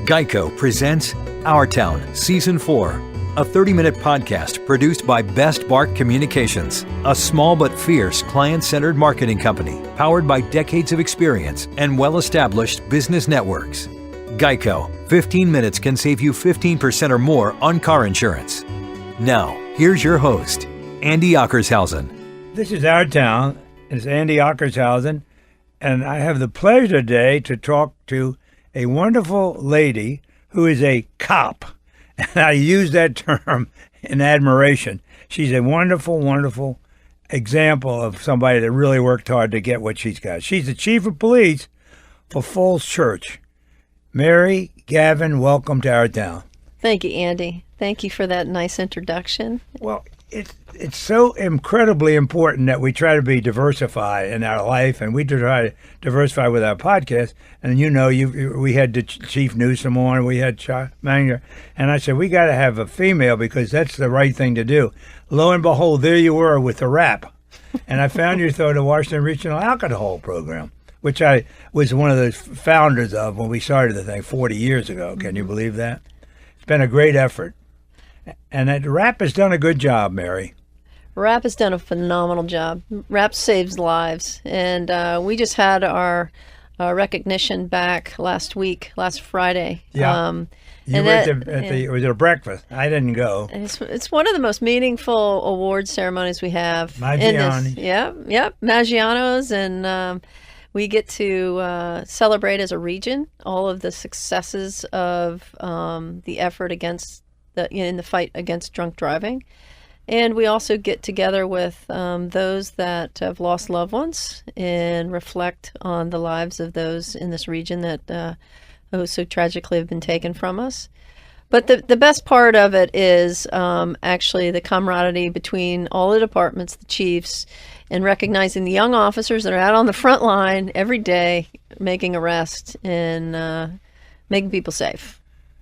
Geico presents Our Town, Season 4, a 30-minute podcast produced by Best Bark Communications, a small but fierce client-centered marketing company powered by decades of experience and well-established business networks. Geico, 15 minutes can save you 15% or more on car insurance. Now, here's your host, Andy Ockershausen. This is Our Town. It's Andy Ockershausen, and I have the pleasure today to talk to a wonderful lady who is a cop. And I use that term in admiration. She's a wonderful, wonderful example of somebody that really worked hard to get what she's got. She's the chief of police for Falls Church. Mary, Gavin, welcome to Our Town. Thank you, Andy. Thank you for that nice introduction. Well, it's so incredibly important that we try to be diversified in our life, and we try to diversify with our podcast. And we had the Chief Newsom on, we had Manger, and I said, we got to have a female because that's the right thing to do. Lo and behold, there you were with the rap. And I found you through the Washington Regional Alcohol Program, which I was one of the founders of when we started the thing 40 years ago. Can you believe that? It's been a great effort. And that rap has done a good job, Mary. RAP has done a phenomenal job. RAP saves lives. And we just had our recognition back last Friday. Yeah. You were at the breakfast. I didn't go. It's one of the most meaningful award ceremonies we have. Maggiano's. Yep. Maggiano's. And we get to celebrate as a region all of the successes of the effort in the fight against drunk driving. And we also get together with those that have lost loved ones and reflect on the lives of those in this region that so tragically have been taken from us. But the best part of it is actually the camaraderie between all the departments, the chiefs, and recognizing the young officers that are out on the front line every day making arrests and making people safe.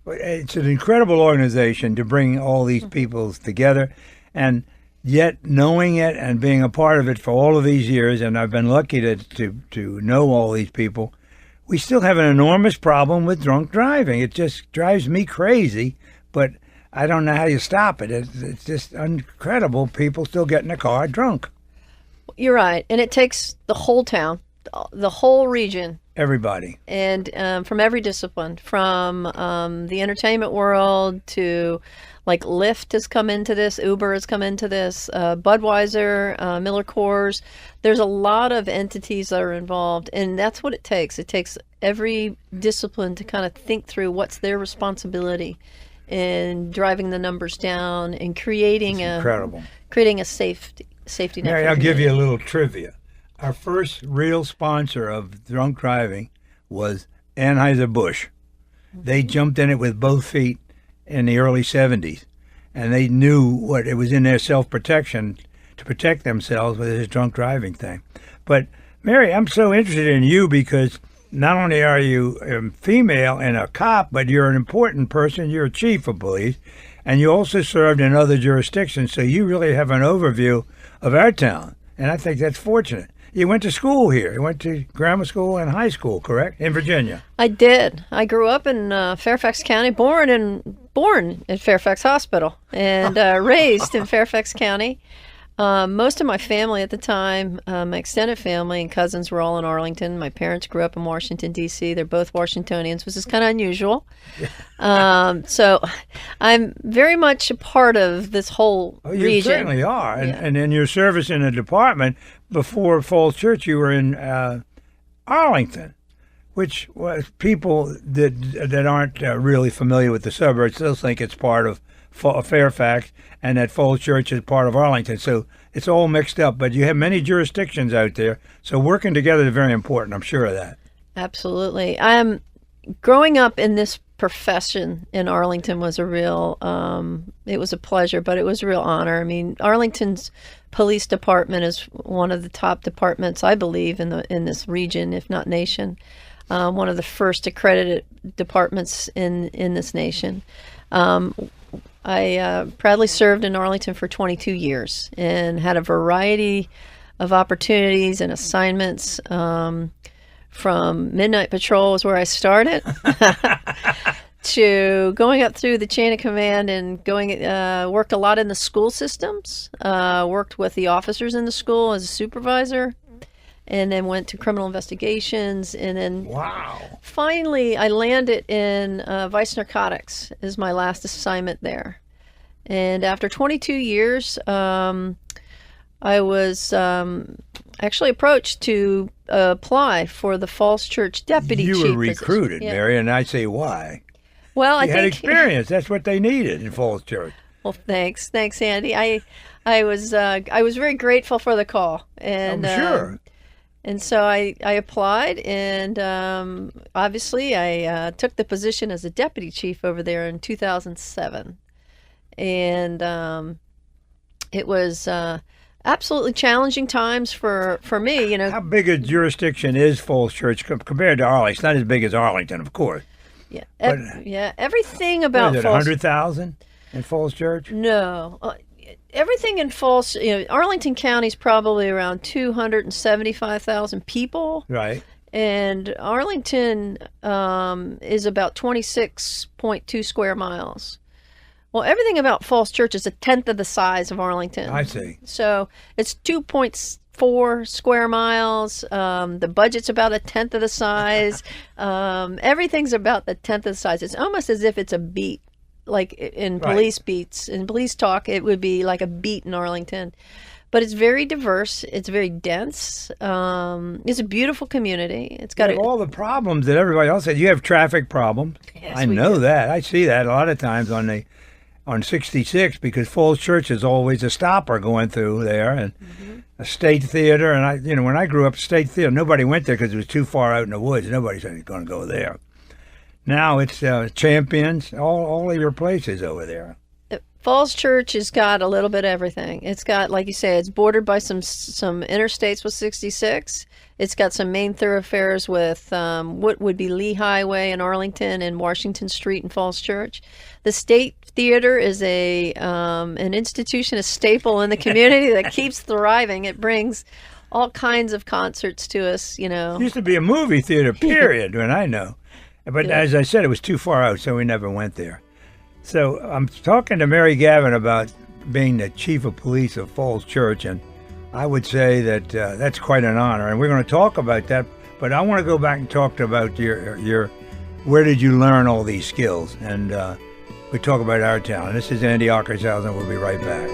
It's an incredible organization to bring all these people together. And yet knowing it and being a part of it for all of these years, and I've been lucky to know all these people, we still have an enormous problem with drunk driving. It just drives me crazy, but I don't know how you stop it. It's just incredible. People still get in a car drunk. You're right. And it takes the whole town, the whole region. Everybody. And from every discipline, from the entertainment world to like Lyft has come into this, Uber has come into this, Budweiser, Miller Coors. There's a lot of entities that are involved, and that's what it takes. It takes every discipline to kind of think through what's their responsibility in driving the numbers down and creating a safety net. Mary, I'll give you a little trivia. Our first real sponsor of drunk driving was Anheuser-Busch. They jumped in it with both feet in the early 70s, and they knew what it was in their self-protection to protect themselves with this drunk driving thing. But Mary, I'm so interested in you because not only are you a female and a cop, but you're an important person. You're a chief of police, and you also served in other jurisdictions, so you really have an overview of our town, and I think that's fortunate. You went to school here. You went to grammar school and high school, correct? In Virginia. I did. I grew up in Fairfax County, born at Fairfax Hospital, and raised in Fairfax County. Most of my family at the time, my extended family and cousins were all in Arlington. My parents grew up in Washington, D.C. They're both Washingtonians, which is kind of unusual. So I'm very much a part of this whole region. You certainly are. Yeah. And in your service in the department, before Falls Church, you were in Arlington, which was people that aren't really familiar with the suburbs still think it's part of Fairfax, and that Falls Church is part of Arlington. So it's all mixed up, but you have many jurisdictions out there. So working together is very important. I'm sure of that. Absolutely. Growing up in this profession in Arlington was it was a pleasure, but it was a real honor. I mean, Arlington's police department is one of the top departments, I believe, in this region, if not nation. One of the first accredited departments in this nation. I proudly served in Arlington for 22 years and had a variety of opportunities and assignments. From Midnight Patrol is where I started, to going up through the chain of command and worked a lot in the school systems, worked with the officers in the school as a supervisor, and then went to criminal investigations. And then finally I landed in vice narcotics as my last assignment there. And after 22 years, I was actually approached to apply for the Falls Church deputy chief You were recruited, position. Mary, and I say why. Well, You had experience. That's what they needed in Falls Church. Well, thanks, Andy. I was very grateful for the call, and I'm sure. And so I applied, and obviously I took the position as a deputy chief over there in 2007, and it was absolutely challenging times for me. How big a jurisdiction is Falls Church compared to Arlington? It's not as big as Arlington, of course. Yeah, But, everything about what is it, Falls. 100,000 in Falls Church? No. Everything in Falls, Arlington County is probably around 275,000 people. Right. And Arlington is about 26.2 square miles. Well, everything about Falls Church is a tenth of the size of Arlington. I see. So it's 2.4 square miles. The budget's about a tenth of the size. Everything's about the tenth of the size. It's almost as if it's a beat. Like in police beats, in police talk, it would be like a beat in Arlington. But it's very diverse. It's very dense. It's a beautiful community. It's got all the problems that everybody else had. You have traffic problems. Yes, I know that. I see that a lot of times on 66 because Falls Church is always a stopper going through there, and a State Theater. And when I grew up, State Theater, nobody went there because it was too far out in the woods. Nobody said going to go there. Now it's Champions, all of your places over there. Falls Church has got a little bit of everything. It's got, like you say, it's bordered by some interstates with 66. It's got some main thoroughfares with what would be Lee Highway in Arlington and Washington Street in Falls Church. The State Theater is an institution, a staple in the community that keeps thriving. It brings all kinds of concerts to us, It used to be a movie theater, period, when I know. But as I said, it was too far out, so we never went there. So I'm talking to Mary Gavin about being the chief of police of Falls Church, and I would say that that's quite an honor. And we're going to talk about that, but I want to go back and talk about your where did you learn all these skills? And we talk about our town. This is Andy Ockershausen. We'll be right back.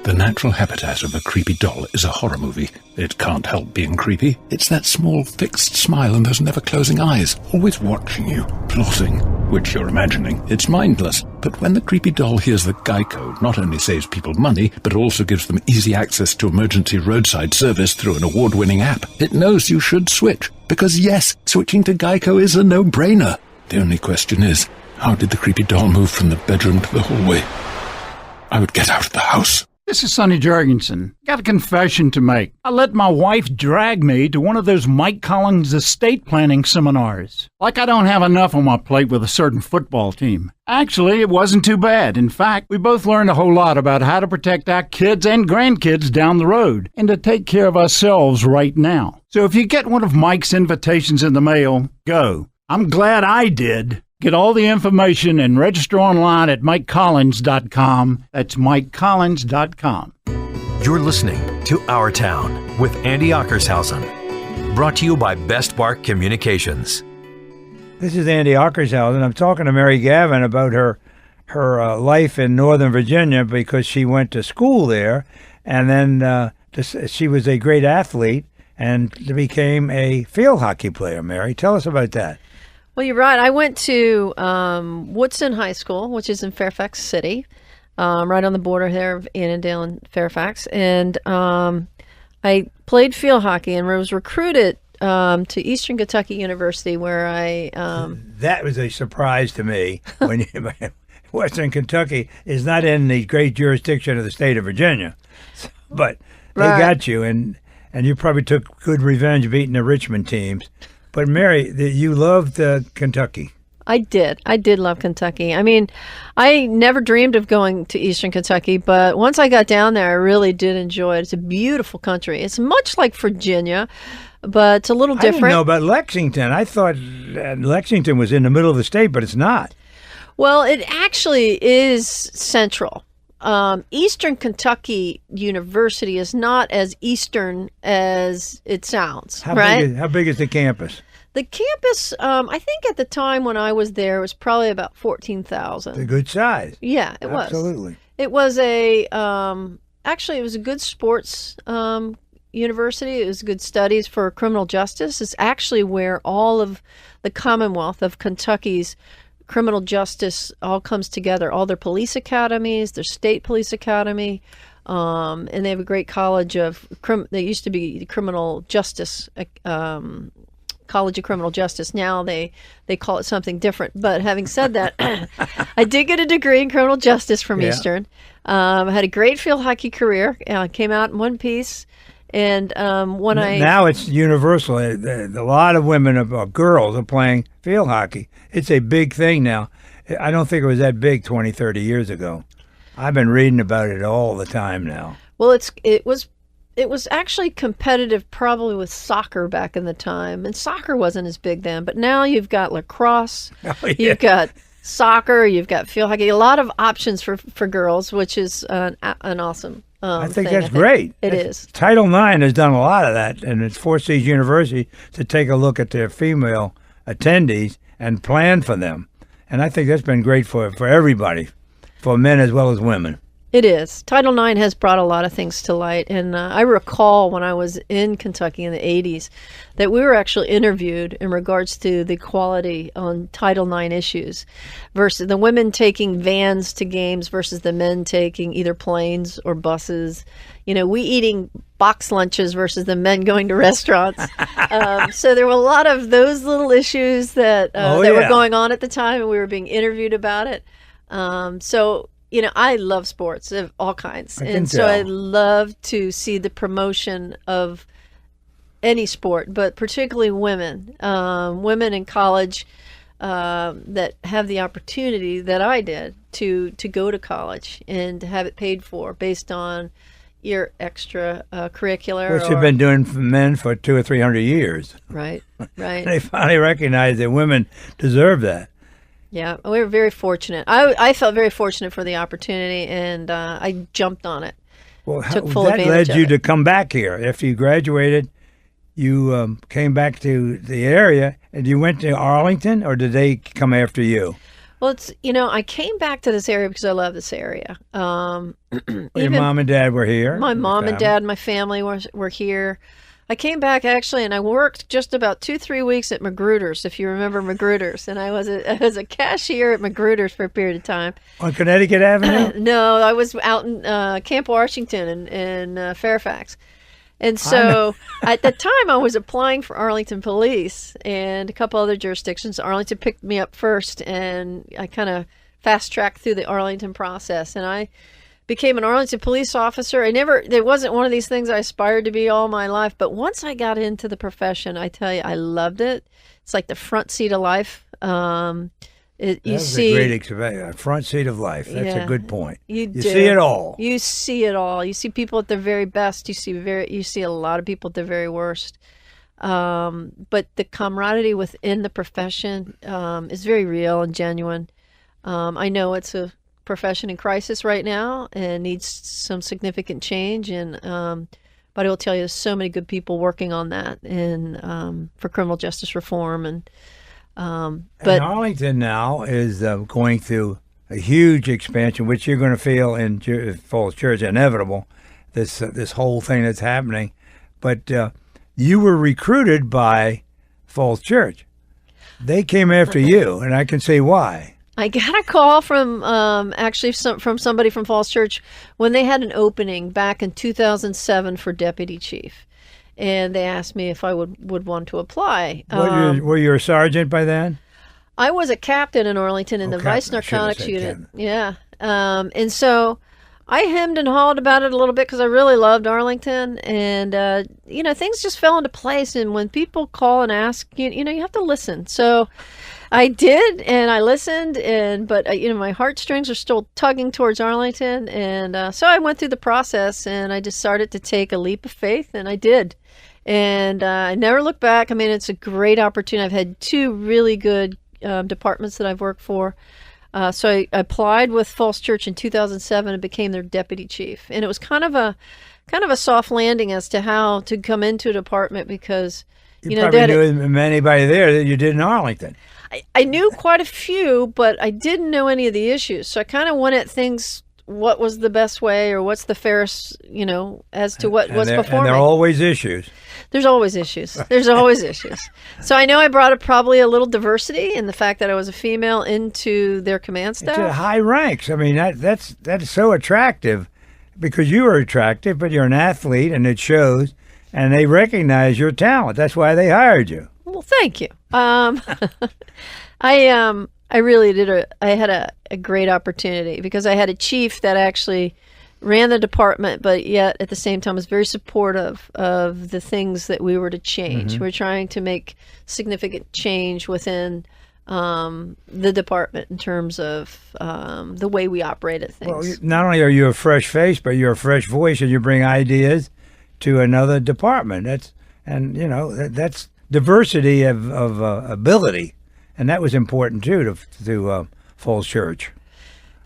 The natural habitat of a creepy doll is a horror movie. It can't help being creepy. It's that small, fixed smile and those never-closing eyes, always watching you, plotting, which you're imagining. It's mindless. But when the creepy doll hears that Geico not only saves people money, but also gives them easy access to emergency roadside service through an award-winning app, it knows you should switch. Because yes, switching to Geico is a no-brainer. The only question is, how did the creepy doll move from the bedroom to the hallway? I would get out of the house. This is Sonny Jurgensen. Got a confession to make. I let my wife drag me to one of those Mike Collins estate planning seminars. Like I don't have enough on my plate with a certain football team. Actually, it wasn't too bad. In fact, we both learned a whole lot about how to protect our kids and grandkids down the road and to take care of ourselves right now. So if you get one of Mike's invitations in the mail, go. I'm glad I did. Get all the information and register online at MikeCollins.com. That's MikeCollins.com. You're listening to Our Town with Andy Ockershausen. Brought to you by Best Bark Communications. This is Andy Ockershausen. I'm talking to Mary Gavin about her life in Northern Virginia because she went to school there, and then she was a great athlete and became a field hockey player. Mary, tell us about that. Well, you're right. I went to Woodson High School, which is in Fairfax City, right on the border there of Annandale and Fairfax. And I played field hockey and was recruited to Eastern Kentucky University, where I... That was a surprise to me. When Western Kentucky is not in the great jurisdiction of the state of Virginia. But they got you, and you probably took good revenge beating the Richmond teams. But Mary, you loved Kentucky. I did. I did love Kentucky. I mean, I never dreamed of going to Eastern Kentucky, but once I got down there, I really did enjoy it. It's a beautiful country. It's much like Virginia. but it's a little I didn't know different. about Lexington. I thought Lexington was in the middle of the state, but it's not. Well, it actually is central. Eastern Kentucky University is not as eastern as it sounds, right? How big is the campus? The campus, I think at the time when I was there, was probably about 14,000. It's a good size. Yeah, it was. Absolutely. It was a actually it was a good sports university. It was good studies for criminal justice. It's actually where all of the Commonwealth of Kentucky's criminal justice all comes together. All their police academies, their state police academy, and they have a great college of they used to be the criminal justice College of Criminal Justice. Now they call it something different. But having said that, I did get a degree in criminal justice from Eastern. I had a great field hockey career. Came out in one piece. And now it's universal. A lot of women, girls, are playing field hockey. It's a big thing now. I don't think it was that big 20, 30 years ago. I've been reading about it all the time now. Well, it was actually competitive probably with soccer back in the time. And soccer wasn't as big then. But now you've got lacrosse, you've got soccer, you've got field hockey, a lot of options for girls, which is an awesome I think thing. that's great. It is. Title IX has done a lot of that, and it's Four Seas University to take a look at their female attendees and plan for them. And I think that's been great for everybody, for men as well as women. It is. Title IX has brought a lot of things to light. And I recall when I was in Kentucky in the 80s that we were actually interviewed in regards to the equality on Title IX issues versus the women taking vans to games versus the men taking either planes or buses. You know, we eating box lunches versus the men going to restaurants. So there were a lot of those little issues that were going on at the time, and we were being interviewed about it. You know, I love sports of all kinds. And so I love to see the promotion of any sport, but particularly women in college that have the opportunity that I did to go to college and to have it paid for based on your extra curricular. Which you've been doing for men for 200 or 300 years. Right. They finally recognized that women deserve that. Yeah, we were very fortunate. I felt very fortunate for the opportunity, and I jumped on it. Well, took full that advantage led you of it. to come back here. After you graduated, you came back to the area, and you went to Arlington, or did they come after you? Well, I came back to this area because I love this area. Your mom and dad were here? My mom and dad, my family were here. I came back actually, and I worked just about 2-3 weeks at Magruder's, if you remember Magruder's, and I was a cashier at Magruder's for a period of time. On Connecticut Avenue? No, I was out in Camp Washington in Fairfax. And so at the time I was applying for Arlington Police and a couple other jurisdictions. Arlington picked me up first, and I kind of fast-tracked through the Arlington process, and I became an Arlington police officer. It wasn't one of these things I aspired to be all my life, but once I got into the profession, I tell you, I loved it. It's like the front seat of life. That's a great experience. Front seat of life. That's a good point. You see it all. You see it all. You see people at their very best. You see a lot of people at their very worst. But the camaraderie within the profession is very real and genuine. I know it's a profession in crisis right now and needs some significant change, and but I will tell you, there's so many good people working on that and for criminal justice reform, and Arlington now is going through a huge expansion, which you're going to feel in Falls Church, inevitable, this whole thing that's happening. But you were recruited by Falls Church. They came after you, and I can see why. I got a call from from somebody from Falls Church when they had an opening back in 2007 for deputy chief, and they asked me if I would want to apply. Were you a sergeant by then? I was a captain in Arlington in the vice narcotics unit. Yeah, and so I hemmed and hawed about it a little bit because I really loved Arlington, and things just fell into place. And when people call and ask, you have to listen. So I did, and I listened, but my heartstrings are still tugging towards Arlington, and so I went through the process, and I decided to take a leap of faith, and I did. And I never look back. I mean, it's a great opportunity. I've had 2 really good departments that I've worked for. So I applied with Falls Church in 2007 and became their deputy chief. And it was kind of a soft landing as to how to come into a department because, you know, probably knew anybody there that you did in Arlington. I knew quite a few, but I didn't know any of the issues. So I kind of went at things, what was the best way or what's the fairest, you know, as to what's before me. And there are always issues. There's always issues. There's always issues. So I know I brought probably a little diversity in the fact that I was a female into their command staff. It's high ranks. I mean, that's so attractive because you are attractive, but you're an athlete and it shows, and they recognize your talent. That's why they hired you. Well, thank you. I really did. I had a great opportunity because I had a chief that actually ran the department, but yet at the same time was very supportive of the things that we were to change. Mm-hmm. We're trying to make significant change within the department in terms of the way we operate at things. Well, not only are you a fresh face, but you're a fresh voice, and you bring ideas to another department. That's diversity of ability, and that was important too to Falls Church.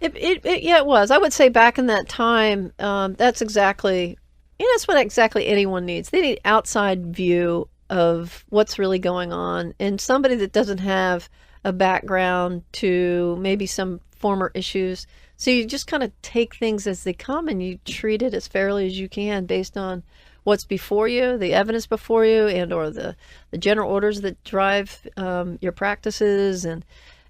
It was. I would say back in that time, that's exactly what anyone needs. They need outside view of what's really going on, and somebody that doesn't have a background to maybe some former issues. So you just kind of take things as they come and you treat it as fairly as you can based on what's before you, the evidence before you, and or the general orders that drive your practices. And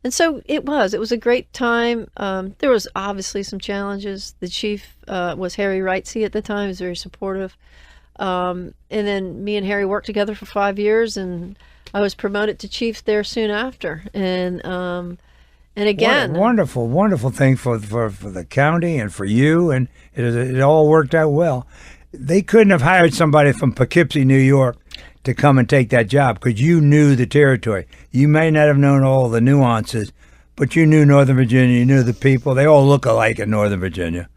so it was a great time. There was obviously some challenges. The chief was Harry Wrightsey at the time. He was very supportive. And then me and Harry worked together for 5 years, and I was promoted to chief there soon after. And again, what a wonderful thing for the county and for you, and it all worked out well. They couldn't have hired somebody from Poughkeepsie, New York, to come and take that job because you knew the territory. You may not have known all the nuances, but you knew Northern Virginia. You knew the people. They all look alike in Northern Virginia.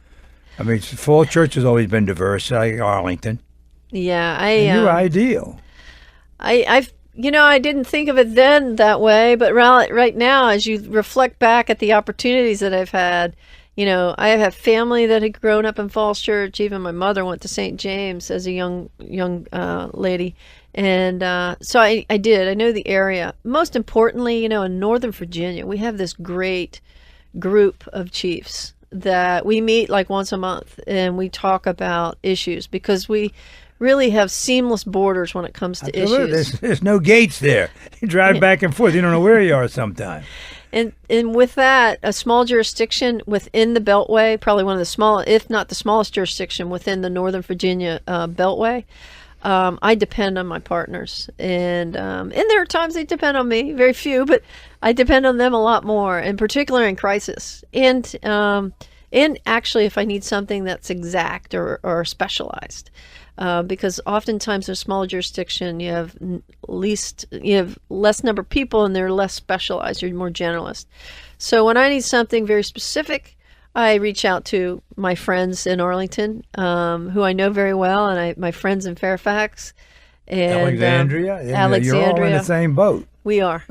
I mean, Falls Church has always been diverse, like Arlington. Yeah, you were ideal. I didn't think of it then that way, but right now, as you reflect back at the opportunities that I've had, you know, I have family that had grown up in Falls Church. Even my mother went to St. James as a young lady. And so I did. I know the area. Most importantly, you know, in Northern Virginia, we have this great group of chiefs that we meet like once a month and we talk about issues because we really have seamless borders when it comes to issues. There's no gates there. You drive back and forth. You don't know where you are sometimes. And with that, a small jurisdiction within the Beltway, probably one of the smallest, if not the smallest jurisdiction within the Northern Virginia Beltway, I depend on my partners. And there are times they depend on me, very few, but I depend on them a lot more, in particular in crisis. And actually, if I need something that's exact or specialized. Because oftentimes in a small jurisdiction, you have less number of people and they're less specialized. You're more generalist. So when I need something very specific, I reach out to my friends in Arlington, who I know very well, and my friends in Fairfax. And, Alexandria? Alexandria. You're all in the same boat. We are.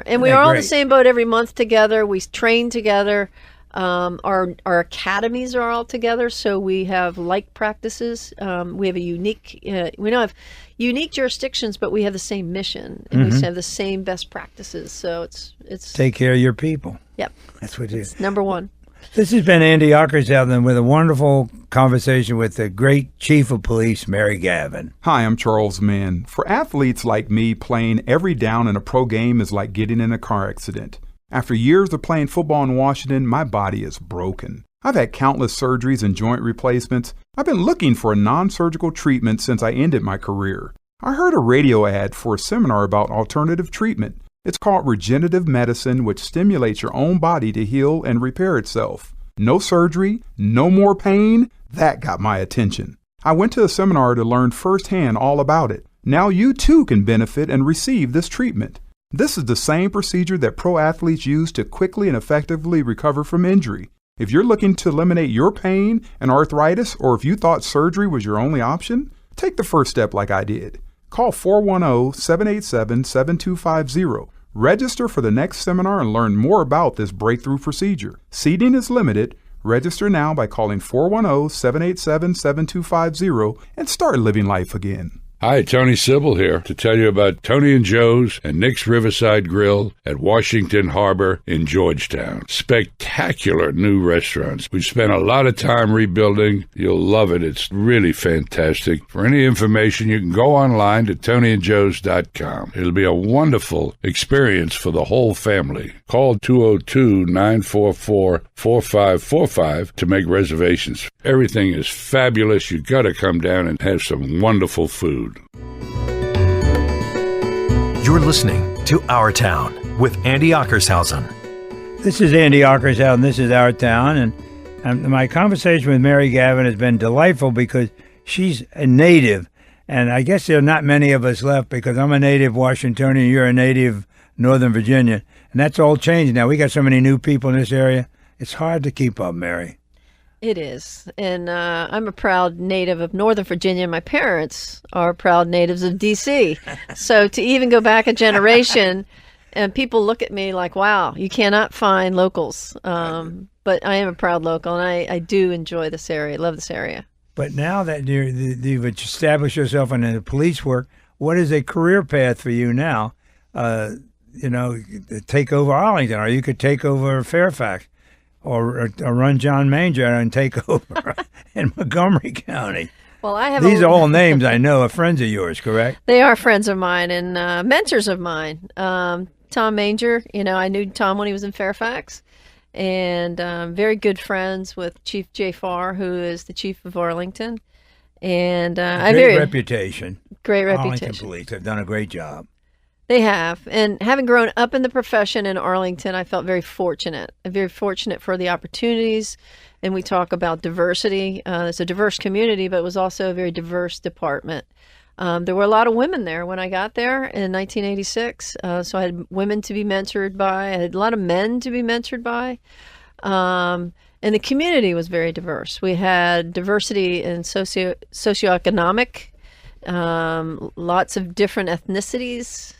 And we are all in the same boat every month together. We train together. Our academies are all together, so we have like practices. We have we don't have unique jurisdictions, but we have the same mission and we have the same best practices. So it's take care of your people. Yep, that's what it is. Number one. This has been Andy Ockershaven with a wonderful conversation with the great Chief of Police, Mary Gavin. Hi, I'm Charles Mann. For athletes like me, playing every down in a pro game is like getting in a car accident. After years of playing football in Washington, my body is broken. I've had countless surgeries and joint replacements. I've been looking for a non-surgical treatment since I ended my career. I heard a radio ad for a seminar about alternative treatment. It's called regenerative medicine, which stimulates your own body to heal and repair itself. No surgery, no more pain. That got my attention. I went to a seminar to learn firsthand all about it. Now you too can benefit and receive this treatment. This is the same procedure that pro athletes use to quickly and effectively recover from injury. If you're looking to eliminate your pain and arthritis, or if you thought surgery was your only option, take the first step like I did. Call 410-787-7250. Register for the next seminar and learn more about this breakthrough procedure. Seating is limited. Register now by calling 410-787-7250 and start living life again. Hi, Tony Sybil here to tell you about Tony and Joe's and Nick's Riverside Grill at Washington Harbor in Georgetown. Spectacular new restaurants. We've spent a lot of time rebuilding. You'll love it. It's really fantastic. For any information, you can go online to tonyandjoes.com. It'll be a wonderful experience for the whole family. Call 202-944-4545 to make reservations. Everything is fabulous. You got to come down and have some wonderful food. You're listening to Our Town with Andy Ockershausen. This is Andy Ockershausen. This is Our Town. And my conversation with Mary Gavin has been delightful because she's a native. And I guess there are not many of us left because I'm a native Washingtonian, you're a native Northern Virginia. And that's all changed now. We got so many new people in this area. It's hard to keep up, Mary. It is. And I'm a proud native of Northern Virginia. My parents are proud natives of D.C. So to even go back a generation, and people look at me like, wow, you cannot find locals. But I am a proud local, and I do enjoy this area. I love this area. But now that you've established yourself in the police work, what is a career path for you now? Take over Arlington, or you could take over Fairfax. Or run John Manger and take over in Montgomery County. Well, These are all names I know are friends of yours, correct? They are friends of mine and mentors of mine. Tom Manger, I knew Tom when he was in Fairfax, and very good friends with Chief Jay Farr, who is the chief of Arlington. And great reputation. Great Arlington reputation. Police have done a great job. They have. And having grown up in the profession in Arlington, I felt very fortunate. Very fortunate for the opportunities. And we talk about diversity. It's a diverse community, but it was also a very diverse department. There were a lot of women there when I got there in 1986. So I had women to be mentored by. I had a lot of men to be mentored by. And the community was very diverse. We had diversity in socioeconomic, lots of different ethnicities.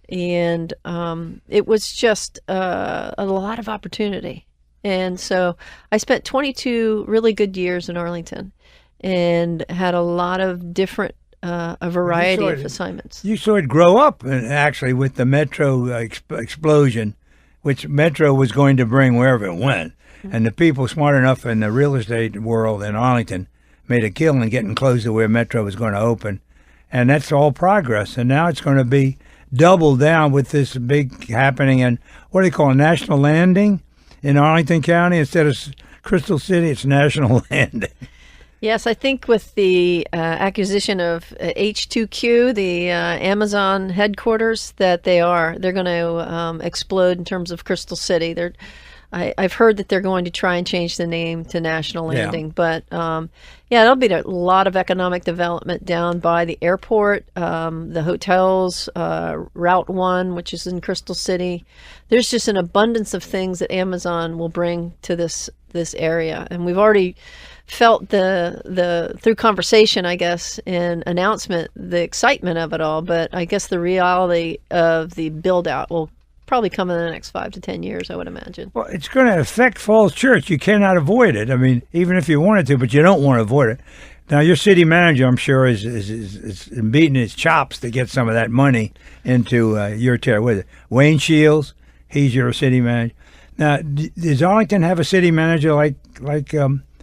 It was just a lot of opportunity. And so I spent 22 really good years in Arlington and had a lot of different, a variety of assignments. You saw it grow up, actually, with the Metro explosion, which Metro was going to bring wherever it went. Mm-hmm. And the people smart enough in the real estate world in Arlington made a killing getting close to where Metro was going to open. And that's all progress. And now it's going to be doubled down with this big happening. And what do they call it, National Landing in Arlington County? Instead of Crystal City, it's National Landing. Yes, I think with the acquisition of H2Q, the Amazon headquarters, that they're going to explode in terms of Crystal City. I've heard that they're going to try and change the name to National Landing. Yeah. But, there'll be a lot of economic development down by the airport, the hotels, Route 1, which is in Crystal City. There's just an abundance of things that Amazon will bring to this area. And we've already felt through conversation, I guess, and announcement, the excitement of it all. But I guess the reality of the build-out will probably come in the next 5 to 10 years, I would imagine. Well, it's going to affect Falls Church. You cannot avoid it. I mean, even if you wanted to, but you don't want to avoid it. Now, your city manager, I'm sure, is beating his chops to get some of that money into your territory. What is it? Wayne Shields, he's your city manager. Now, does Arlington have a city manager like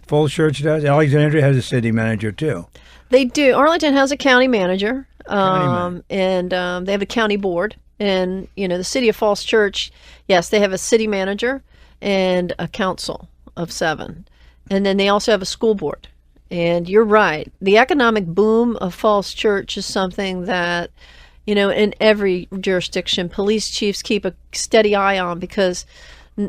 Falls Church does? Alexandria has a city manager, too. They do. Arlington has a county manager, and they have a county board. And, the city of Falls Church, yes, they have a city manager and a council of 7. And then they also have a school board. And you're right. The economic boom of Falls Church is something that, in every jurisdiction, police chiefs keep a steady eye on, because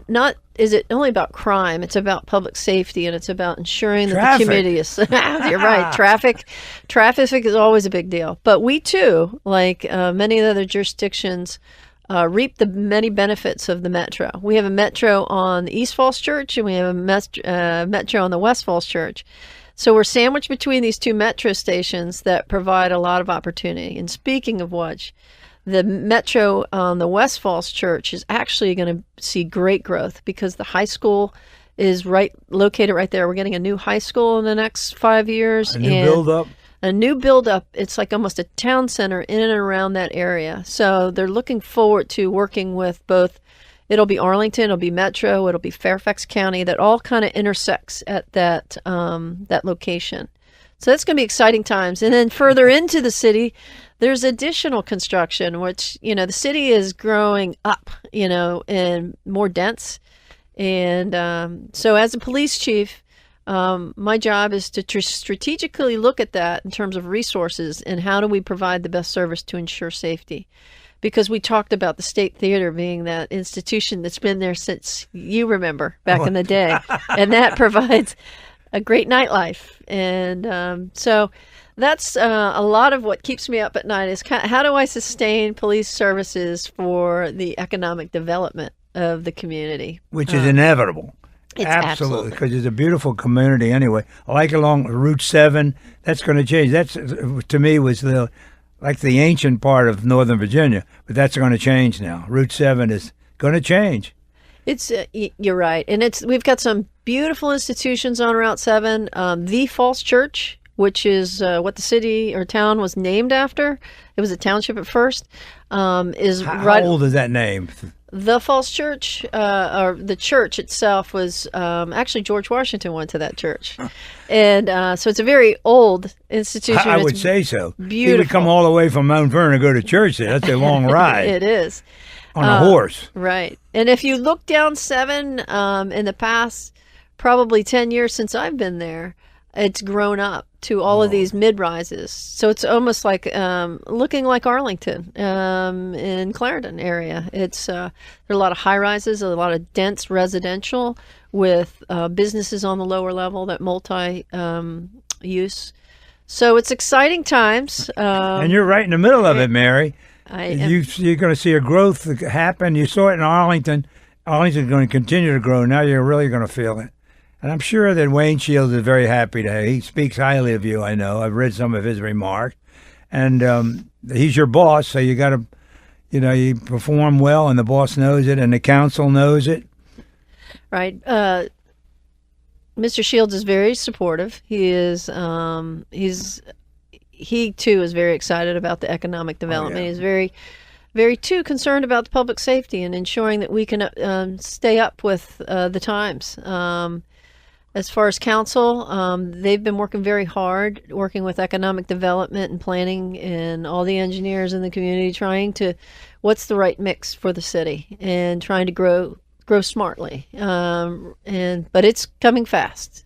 not is it only about crime, it's about public safety, and it's about ensuring that the community is you're right. Traffic is always a big deal, but we too, like many of the other jurisdictions, reap the many benefits of the metro. We have a metro on the East Falls Church, and we have a metro on the West Falls Church. So we're sandwiched between these two metro stations that provide a lot of opportunity. And speaking of which, the metro on the West Falls Church is actually going to see great growth because the high school is located right there. We're getting a new high school in the next 5 years. A new build-up. A new build-up. It's like almost a town center in and around that area. So they're looking forward to working with both. It'll be Arlington, it'll be Metro, it'll be Fairfax County. That all kind of intersects at that location. So that's going to be exciting times. And then further into the city, there's additional construction, which, the city is growing up, and more dense. And so as a police chief, my job is to strategically look at that in terms of resources and how do we provide the best service to ensure safety. Because we talked about the State Theater being that institution that's been there since you remember back in the day. And that provides a great nightlife. And so that's a lot of what keeps me up at night is how do I sustain police services for the economic development of the community? Which is inevitable. It's absolutely, because it's a beautiful community anyway. I like along Route 7, that's going to change. That's, to me, was like the ancient part of Northern Virginia, but that's going to change now. Route 7 is going to change. It's you're right, and we've got some beautiful institutions on Route 7. The Falls Church, which is what the city or town was named after. It was a township at first. Is how old is that name? The Falls Church, or the church itself, was actually George Washington went to that church, and so it's a very old institution. I would say so. Beautiful. He would come all the way from Mount Vernon to go to church there. That's a long ride. It is. On a horse. Right. And if you look down 7 in the past, probably 10 years since I've been there, it's grown up to all of these mid-rises. So it's almost like looking like Arlington in Clarendon area. It's there are a lot of high-rises, a lot of dense residential with businesses on the lower level that multi-use. So it's exciting times. And you're right in the middle of it, Mary. You're going to see a growth happen. You saw it in Arlington. Arlington's going to continue to grow. Now you're really going to feel it. And I'm sure that Wayne Shields is very happy to have. He speaks highly of you, I know. I've read some of his remarks. And he's your boss, so you got to, you perform well, and the boss knows it, and the council knows it. Right. Mr. Shields is very supportive. He is, he too is very excited about the economic development. He's very, very too concerned about the public safety and ensuring that we can stay up with the times. As far as council, they've been working very hard, working with economic development and planning and all the engineers in the community, trying to, what's the right mix for the city and trying to grow smartly. But it's coming fast.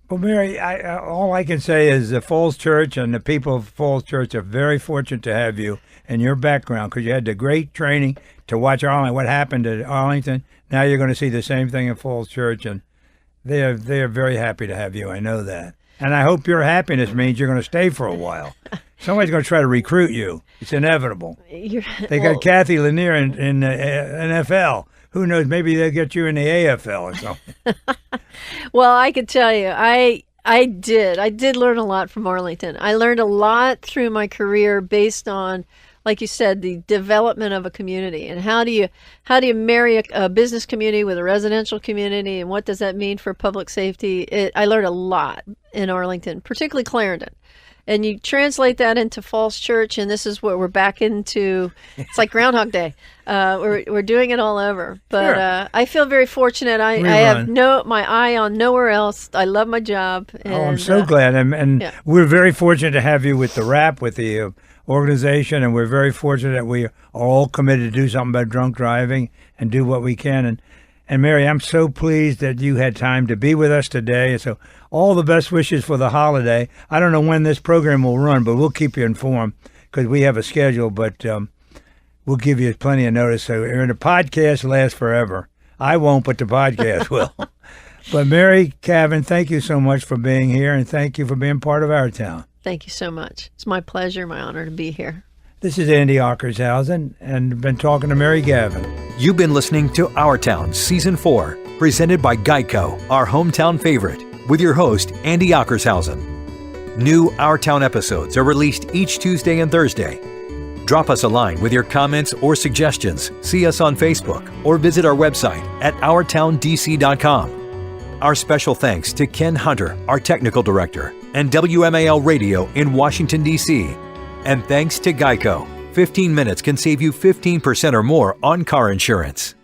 Well, Mary, all I can say is the Falls Church and the people of Falls Church are very fortunate to have you and your background, because you had the great training to watch Arlington. What happened at Arlington? Now you're going to see the same thing at Falls Church, and they are very happy to have you. I know that, and I hope your happiness means you're going to stay for a while. Somebody's going to try to recruit you. It's inevitable. They got Kathy Lanier in the NFL. Who knows? Maybe they'll get you in the AFL or something. Well, I could tell you, I did learn a lot from Arlington. I learned a lot through my career based on, like you said, the development of a community and how do you marry a business community with a residential community, and what does that mean for public safety? I learned a lot in Arlington, particularly Clarendon. And you translate that into Falls Church, and this is what we're back into. It's like Groundhog Day. We're doing it all over. But Sure. I feel very fortunate. I have my eye on nowhere else. I love my job. And, I'm so glad. And yeah. We're very fortunate to have you with the RAP, with the organization, and we're very fortunate that we are all committed to do something about drunk driving and do what we can. And Mary, I'm so pleased that you had time to be with us today. So all the best wishes for the holiday. I don't know when this program will run, but we'll keep you informed because we have a schedule, but we'll give you plenty of notice. So the podcast lasts forever. I won't, but the podcast will. But Mary, Gavin, thank you so much for being here, and thank you for being part of our town. Thank you so much. It's my pleasure, my honor to be here. This is Andy Ockershausen, and been talking to Mary Gavin. You've been listening to Our Town Season 4, presented by Geico, our hometown favorite. with your host, Andy Ockershausen. New Our Town episodes are released each Tuesday and Thursday. Drop us a line with your comments or suggestions. See us on Facebook or visit our website at OurTownDC.com. Our special thanks to Ken Hunter, our technical director, and WMAL Radio in Washington, D.C. And thanks to Geico. 15 minutes can save you 15% or more on car insurance.